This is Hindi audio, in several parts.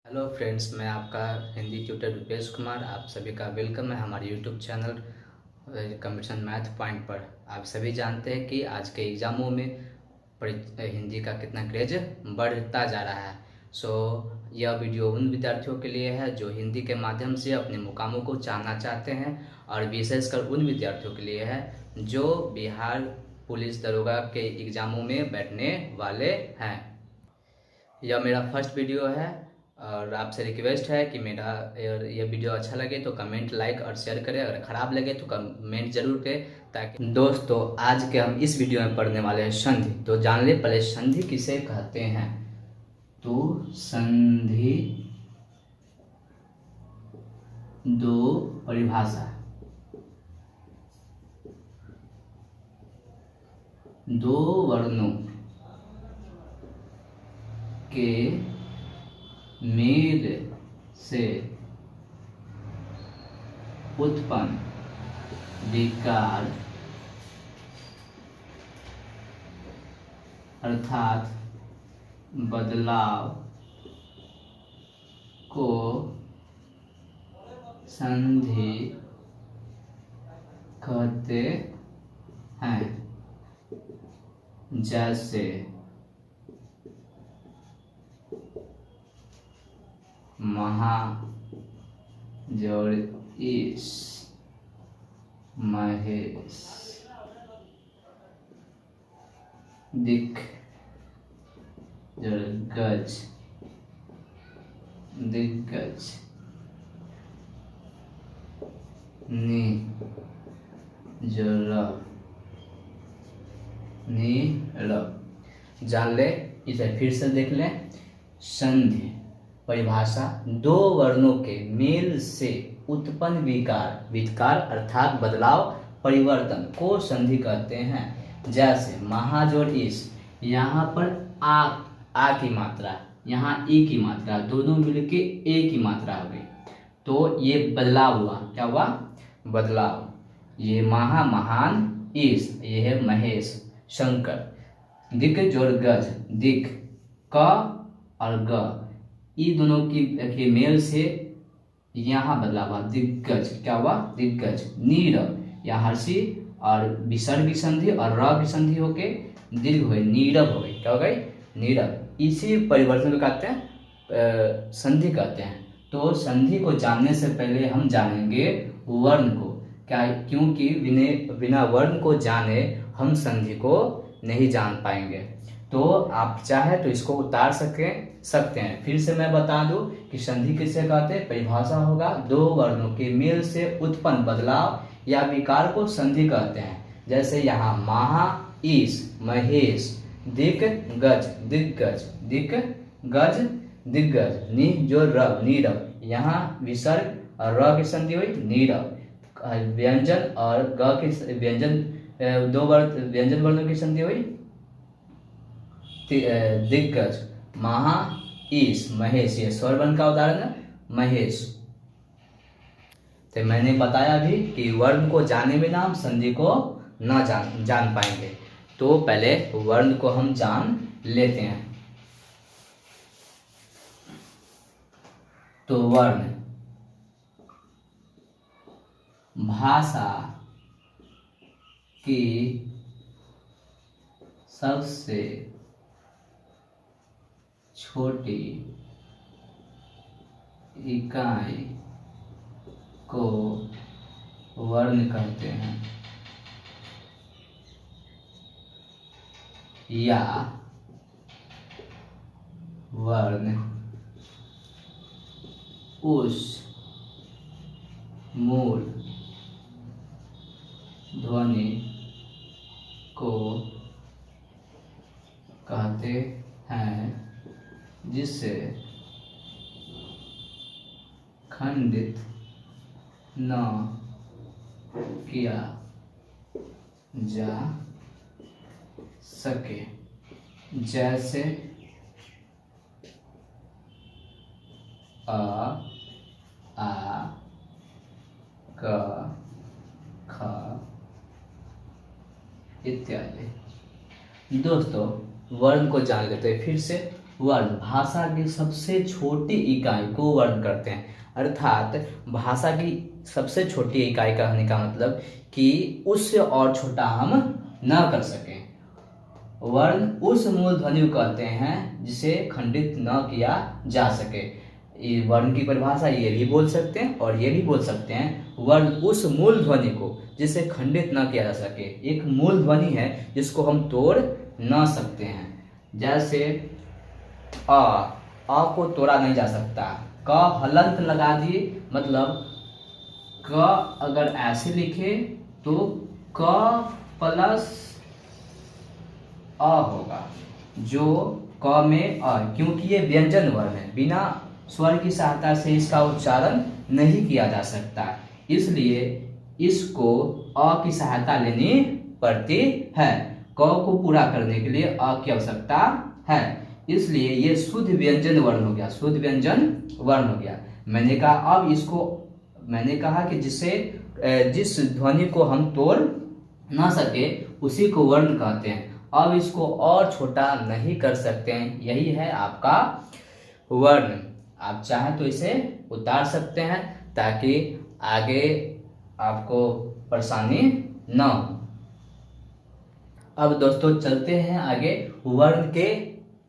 हेलो फ्रेंड्स, मैं आपका हिंदी ट्यूटर रुपेश कुमार। आप सभी का वेलकम है हमारे YouTube channel competition math point पर। आप सभी जानते हैं कि आज के एग्ज़ामों में हिंदी का कितना क्रेज बढ़ता जा रहा है। यह वीडियो उन विद्यार्थियों के लिए है जो हिंदी के माध्यम से अपने मुकामों को जानना चाहते हैं, और विशेषकर उन विद्यार्थियों के लिए है जो बिहार पुलिस दरोगा के एग्ज़ामों में बैठने वाले हैं। यह मेरा फर्स्ट वीडियो है और आपसे रिक्वेस्ट है कि मेरा ये वीडियो अच्छा लगे तो कमेंट, लाइक और शेयर करें। अगर ख़राब लगे तो कमेंट जरूर करें। ताकि दोस्तों, आज के हम इस वीडियो में पढ़ने वाले हैं संधि। तो जान ले पहले संधि किसे कहते हैं। तो संधि दो परिभाषा, दो वर्णों के मेल से उत्पन्न विकार अर्थात बदलाव को संधि कहते हैं। जैसे महाजोड़ इस, महेश, दिख जोड़ गज, दिग्गज, नी जोड़ नीरव। जान ले, इसे फिर से देख ले। संधि परिभाषा, दो वर्णों के मेल से उत्पन्न विकार अर्थात बदलाव, परिवर्तन को संधि कहते हैं। जैसे महाजोड़ इस, यहाँ पर आ की मात्रा, यहाँ ई की मात्रा, दोनों मिलके ए की मात्रा हो गई, तो ये बदलाव हुआ। क्या हुआ? बदलाव। ये महान इस, ये है महेश, शंकर। दिक जोड़ गज, दिक, क और ग, ये दोनों की मेल से यहाँ बदलाव हुआ, दिग्गज। क्या हुआ? दिग्गज। नीरव, यहाँ हर्षी और विसर्ग की संधि और र की संधि होके दीर्घ हुए, नीरव हो गई। क्या हो गई? नीरव। इसी परिवर्तन को कहते हैं संधि कहते हैं। तो संधि को जानने से पहले हम जानेंगे वर्ण को। क्या? क्योंकि बिना वर्ण को जाने हम संधि को नहीं जान पाएंगे। तो आप चाहे तो इसको उतार सकते हैं। फिर से मैं बता दूं कि संधि किसे कहते हैं। परिभाषा होगा, दो वर्णों के मेल से उत्पन्न बदलाव या विकार को संधि कहते हैं। जैसे यहाँ महा ईश, महेश, दिक गज, दिग्गज, दिक गज, दिग्गज, नि जो रव, नीरव, यहाँ विसर्ग और र की संधि हुई, नीरव। व्यंजन और ग की व्यंजन, दो व्यंजन वर्णों की संधि हुई, दिग्गज। महा ईश, महेश, ये स्वर वर्ण का उदाहरण है, महेश। तो मैंने बताया भी कि वर्ण को जाने बिना हम संधि को न जान पाएंगे। तो पहले वर्ण को हम जान लेते हैं। तो वर्ण भाषा की सबसे छोटी इकाई को वर्ण कहते हैं, या वर्ण उस मूल ध्वनि को कहते हैं जिसे खंडित न किया जा सके। जैसे अ, आ, क, ख इत्यादि। दोस्तों, वर्ण को जान लेते हैं फिर से। वर्ण भाषा की सबसे छोटी इकाई को वर्ण करते हैं। अर्थात भाषा की सबसे छोटी इकाई कहने का मतलब कि उससे और छोटा हम न कर सकें। वर्ण उस मूल ध्वनि को कहते हैं जिसे खंडित न किया जा सके। वर्ण की परिभाषा ये भी बोल सकते हैं और ये भी बोल सकते हैं, वर्ण उस मूल ध्वनि को जिसे खंडित न किया जा सके। एक मूल ध्वनि है जिसको हम तोड़ न सकते हैं। जैसे अ को तोड़ा नहीं जा सकता। क हलंत लगा दिए, मतलब क अगर ऐसे लिखे तो क प्लस अ होगा, जो क में अ, क्योंकि ये व्यंजन वर्ण है, बिना स्वर की सहायता से इसका उच्चारण नहीं किया जा सकता, इसलिए इसको अ की सहायता लेनी पड़ती है। क को पूरा करने के लिए अ की आवश्यकता है, इसलिए ये शुद्ध व्यंजन वर्ण हो गया, शुद्ध व्यंजन वर्ण हो गया। मैंने कहा अब इसको, मैंने कहा कि जिस ध्वनि को हम तोड़ ना सके उसी को वर्ण कहते हैं। अब इसको और छोटा नहीं कर सकते हैं, यही है आपका वर्ण। आप चाहें तो इसे उतार सकते हैं ताकि आगे आपको परेशानी न हो। अब दोस्तों चलते हैं आगे वर्ण के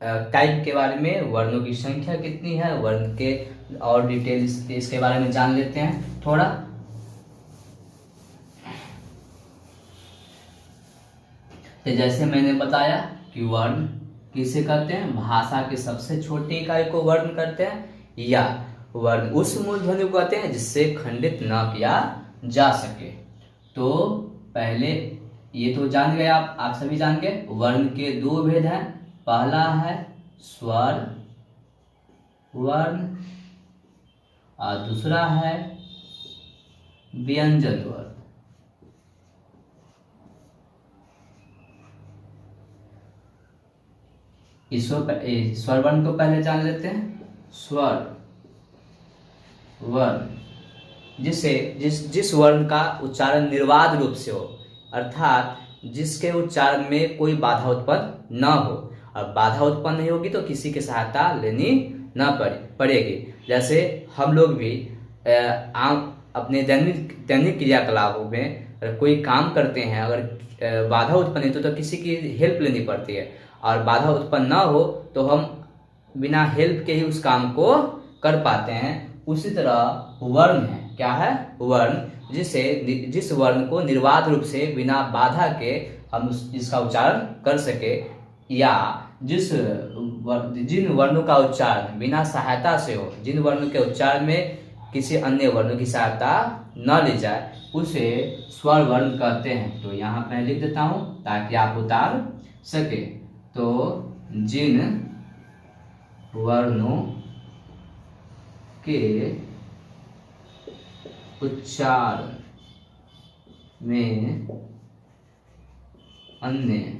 टाइप के बारे में, वर्णों की संख्या कितनी है, वर्ण के और डिटेल्स इसके बारे में जान लेते हैं थोड़ा। तो जैसे मैंने बताया कि वर्ण किसे कहते हैं, भाषा की सबसे छोटी इकाई को वर्ण करते हैं, या वर्ण उस मूल ध्वनि को कहते हैं जिससे खंडित न किया जा सके। तो पहले ये तो जान गए आप सभी जान गए। वर्ण के दो भेद हैं, पहला है स्वर वर्ण और दूसरा है व्यंजन वर्ण। स्वर वर्ण को पहले जान लेते हैं। स्वर वर्ण जिस वर्ण का उच्चारण निर्बाध रूप से हो, अर्थात जिसके उच्चारण में कोई बाधा उत्पन्न न हो, और बाधा उत्पन्न नहीं होगी तो किसी की सहायता लेनी न पड़ेगी। जैसे हम लोग भी अपने दैनिक क्रियाकलापों में कोई काम करते हैं, अगर बाधा उत्पन्न है तो किसी की हेल्प लेनी पड़ती है, और बाधा उत्पन्न ना हो तो हम बिना हेल्प के ही उस काम को कर पाते हैं। उसी तरह वर्ण है, क्या है, वर्ण जिस वर्ण को निर्बाध रूप से बिना बाधा के हम इसका उच्चारण कर सके, या जिन वर्णों का उच्चारण बिना सहायता से हो, जिन वर्णों के उच्चारण में किसी अन्य वर्णों की सहायता न ली जाए, उसे स्वर वर्ण कहते हैं। तो यहाँ मैं लिख देता हूँ ताकि आप उतार सके। तो जिन वर्णों के उच्चारण में अन्य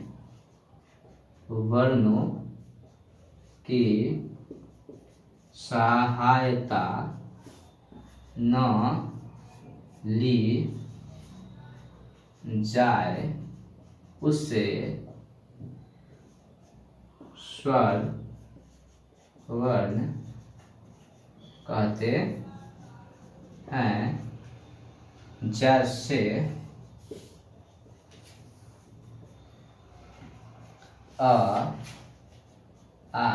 वर्णों की सहायता न ली जाए उससे स्वर वर्ण कहते हैं। जैसे अ, आ,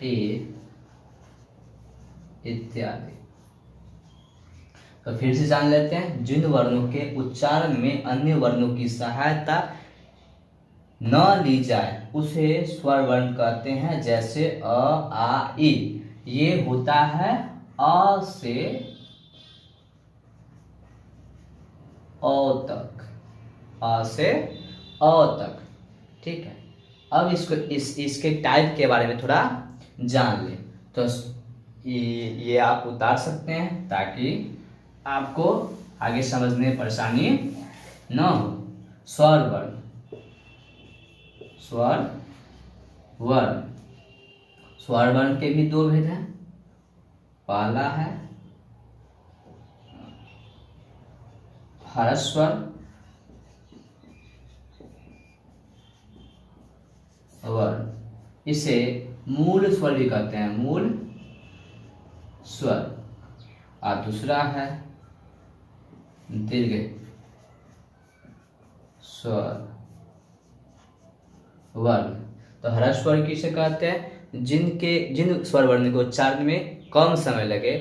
ई इत्यादि। तो फिर से जान लेते हैं, जिन वर्णों के उच्चारण में अन्य वर्णों की सहायता न ली जाए उसे स्वर वर्ण कहते हैं। जैसे अ, आ, ई, ये होता है अ से अ तक, अ से अ तक, ठीक है। अब इसके टाइप के बारे में थोड़ा जान लें। तो ये आप उतार सकते हैं ताकि आपको आगे समझने में परेशानी न हो। स्वर वर्ण, स्वर वर्ण, स्वर वर्ण के भी दो भेद हैं। पहला है ह्रस्वर वर्ण इसे मूल स्वर भी कहते हैं, मूल स्वर। और दूसरा है दीर्घ स्वर वर्ण। तो ह्रस्व स्वर किसे कहते हैं? जिन स्वर वर्ण के उच्चारण में कम समय लगे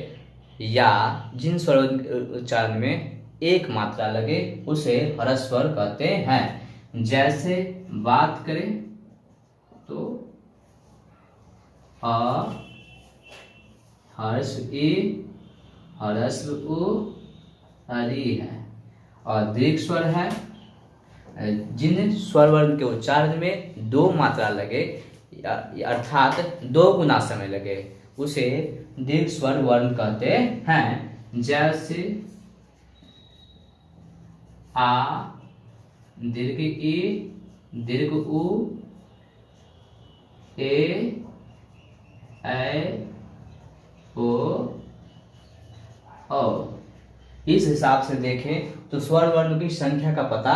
या जिन स्वर उच्चारण में एक मात्रा लगे उसे ह्रस्व स्वर कहते हैं। जैसे बात करें तो अ, ह्रस्व ई, ह्रस्व उ, हरी है। और दीर्घ स्वर है जिन स्वर वर्ण के उच्चारण में दो मात्रा लगे अर्थात दो गुना समय लगे उसे दीर्घ स्वर वर्ण कहते हैं। जैसे आ, दीर्घ ई, दीर्घ उ, ए, ओ। इस हिसाब से देखें तो स्वर वर्ण की संख्या का पता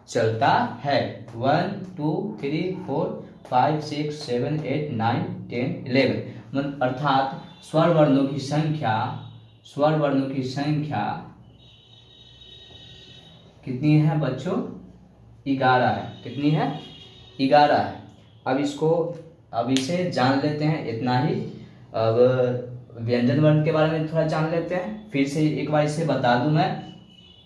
चलता है। 1 2 3 4 5 6 7 8 9 10 11 अर्थात स्वर वर्णों की संख्या कितनी है बच्चों? 11 है। कितनी है? 11 है। अब इसे जान लेते हैं, इतना ही। अब व्यंजन वर्ण के बारे में थोड़ा जान लेते हैं। फिर से एक बार इसे बता दूं मैं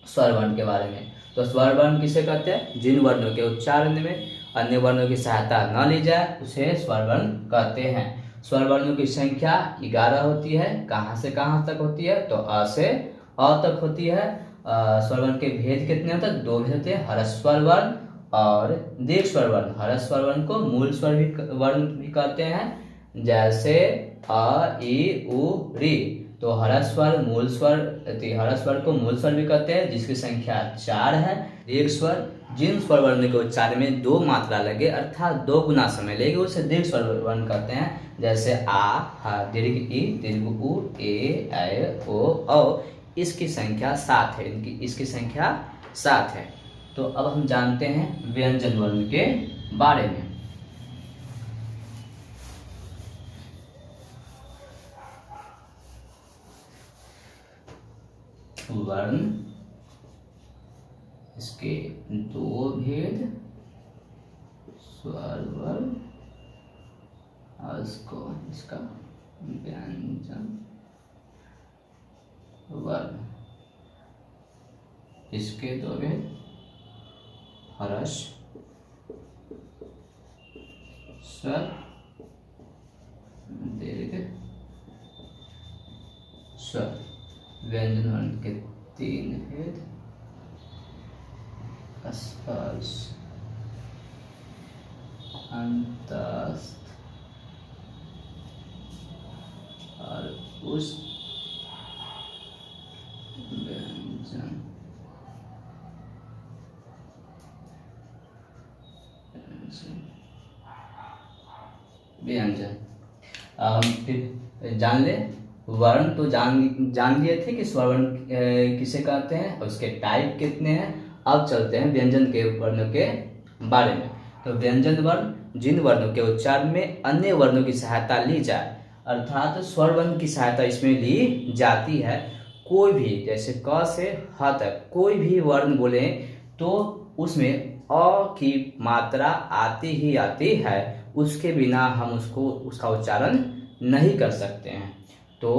स्वर वर्ण के बारे में। तो स्वर वर्ण किसे कहते हैं? जिन वर्णों के उच्चारण में अन्य वर्णों की सहायता न ली जाए उसे स्वर वर्ण कहते हैं। स्वर वर्णों की संख्या 11 होती है। कहाँ से कहाँ तक होती है? तो अ से अ तक होती है। स्वर वर्ण के भेद कितने होते हैं? 2 भेद होते हैं, ह्रस्व स्वर वर्ण और दीर्घ स्वर वर्ण। ह्रस्व स्वर वर्ण को मूल स्वर वर्ण भी कहते हैं। जैसे अ, ई, उ, री। तो ह्रस्व स्वर मूल स्वर, ह्रस्व स्वर को मूल स्वर भी कहते हैं जिसकी संख्या 4 है। दीर्घ स्वर जिन स्वर वर्ण के उच्चारण में दो मात्रा लगे अर्थात 2 गुना समय लेगे उसे दीर्घ स्वर वर्ण कहते हैं। जैसे आ, हा, दीर्घ ई, दीर्घ उ, ए, ऐ, ओ। इसकी संख्या 7 है। इसकी संख्या 7 है। तो अब हम जानते हैं व्यंजन वर्ण के बारे में। वर्ण, इसके 2 भेद, स्वर वर्ण और इसका व्यंजन वर्ण। इसके 2 भेद, ह्रस्व स्वर, दीर्घ स्वर। व्यंजन वर्ण के 3 भेद, स्पर्श, अंतस्थ और उस व्यंजन। हम फिर जान ले वर्ण तो जान लिए थे कि स्वर वर्ण किसे कहते हैं और उसके टाइप कितने हैं। अब चलते हैं व्यंजन के वर्णों के बारे में। तो व्यंजन वर्ण जिन वर्णों के उच्चारण में अन्य वर्णों की सहायता ली जाए अर्थात स्वर वर्ण की सहायता इसमें ली जाती है। कोई भी, जैसे क से ह तक कोई भी वर्ण बोले तो उसमें अ की मात्रा आती ही आती है, उसके बिना हम उसका उच्चारण नहीं कर सकते हैं। तो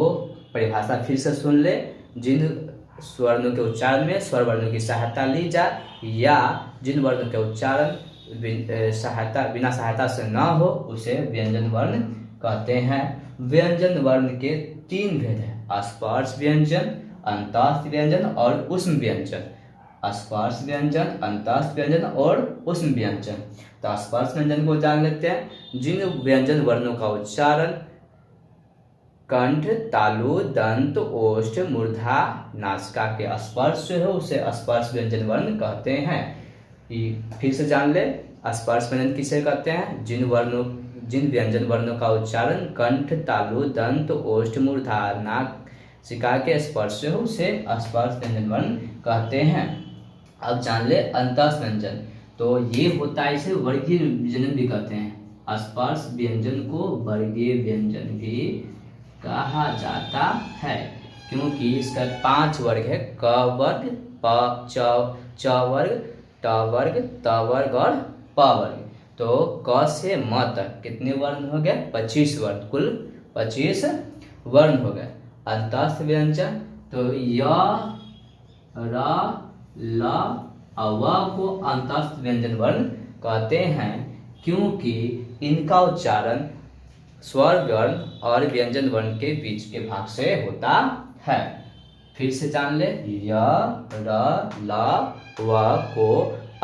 परिभाषा फिर से सुन ले। जिन स्वर्णों के उच्चारण में स्वर वर्णों की सहायता ली जाए या जिन वर्णों के उच्चारण बिना सहायता से न हो उसे व्यंजन वर्ण कहते हैं। व्यंजन वर्ण के 3 भेद हैं, स्पर्श व्यंजन, अंतस्थ व्यंजन और ऊष्म व्यंजन। स्पर्श व्यंजन, अंतस्थ व्यंजन और ऊष्म व्यंजन। तो स्पर्श व्यंजन को जान लेते हैं। जिन व्यंजन वर्णों का उच्चारण कंठ, तालु, दंत, ओष्ठ, मूर्धा, नासिका के स्पर्श से हो उसे स्पर्श व्यंजन वर्ण कहते हैं। फिर से जान ले, स्पर्श व्यंजन किसे कहते हैं? जिन व्यंजन वर्णों का उच्चारण कंठ, तालु, दंत, ओष्ठ, मूर्धा, नासिका के स्पर्श से हो उसे स्पर्श व्यंजन वर्ण कहते हैं। अब जान ले अंतस्थ व्यंजन। तो ये होता है, इसे वर्गीय व्यंजन भी कहते हैं। स्पर्श व्यंजन को वर्गीय व्यंजन भी कहा जाता है, क्योंकि इसका 5 वर्ग है, क वर्ग, प च वर्ग, ट वर्ग, त वर्ग और प वर्ग। तो क से म तक कितने वर्ण हो गए? 25 वर्ण, कुल 25 वर्ण हो गए। अंतस्थ व्यंजन तो य, र, ल और व को अंतस्थ व्यंजन वर्ण कहते हैं, क्योंकि इनका उच्चारण स्वर वर्ण और व्यंजन वर्ण के बीच के भाग से होता है। फिर से जान ले, य, र, ल, व को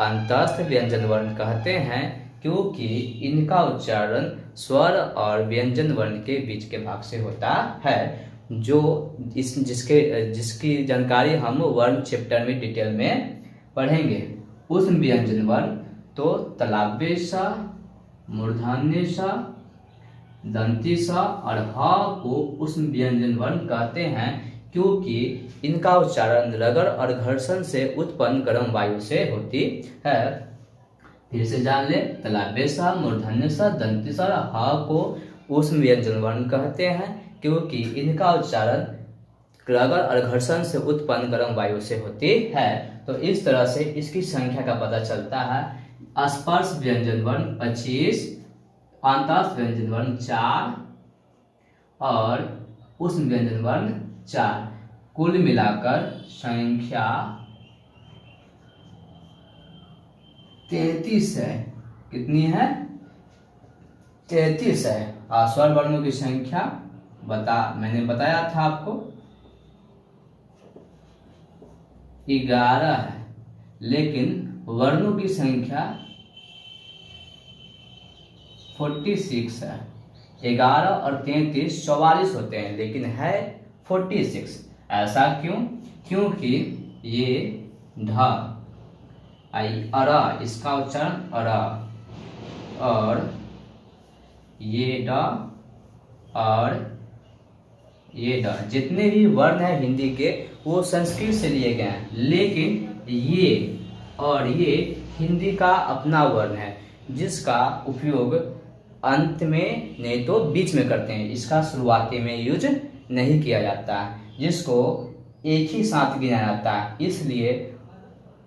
अंतस्थ व्यंजन वर्ण कहते हैं, क्योंकि इनका उच्चारण स्वर और व्यंजन वर्ण के बीच के भाग से होता है। जो जिसकी जानकारी हम वर्ण चैप्टर में डिटेल में पढ़ेंगे। उस व्यंजन वर्ण तो तलाव्य सा, मूर्धन्य सा, दंती सा और ह को उस व्यंजन वर्ण कहते हैं, क्योंकि इनका उच्चारण रगड़ और घर्षण से उत्पन्न गर्म वायु से होती है। फिर से जान ले, तलाव्य सा, मूर्धन्य सा, दंती सा और ह को उस व्यंजन वर्ण कहते हैं, क्योंकि इनका उच्चारण रगड़ और घर्षण से उत्पन्न गर्म वायु से होती है। तो इस तरह से इसकी संख्या का पता चलता है। स्पर्श व्यंजन वर्ण 25, अंतस्थ व्यंजन वर्ण 4 और उष्ण व्यंजन वर्ण 4, कुल मिलाकर संख्या 33 है। कितनी है? 33 है। स्वर वर्णों की संख्या मैंने बताया था आपको 11 है, लेकिन वर्णों की संख्या 46 है। 11 और 33 44 होते हैं, लेकिन है 46। ऐसा क्यों? क्योंकि ये ढ अरा, इसका उच्चारण अरा, और ये ड और ये ड, जितने भी वर्ण हैं हिंदी के वो संस्कृत से लिए गए हैं, लेकिन ये और ये हिंदी का अपना वर्ण है, जिसका उपयोग अंत में नहीं तो बीच में करते हैं। इसका शुरुआती में यूज नहीं किया जाता है, जिसको एक ही साथ गिना जाता है। इसलिए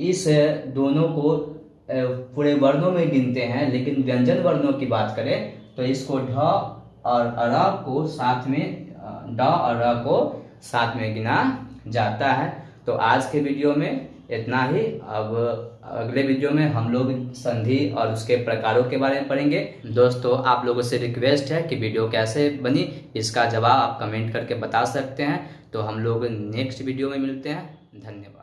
इस दोनों को पूरे वर्णों में गिनते हैं, लेकिन व्यंजन वर्णों की बात करें तो इसको ढ और अरा को साथ में, ड और र को साथ में गिना जाता है। तो आज के वीडियो में इतना ही। अब अगले वीडियो में हम लोग संधि और उसके प्रकारों के बारे में पढ़ेंगे। दोस्तों, आप लोगों से रिक्वेस्ट है कि वीडियो कैसे बनी इसका जवाब आप कमेंट करके बता सकते हैं। तो हम लोग नेक्स्ट वीडियो में मिलते हैं। धन्यवाद।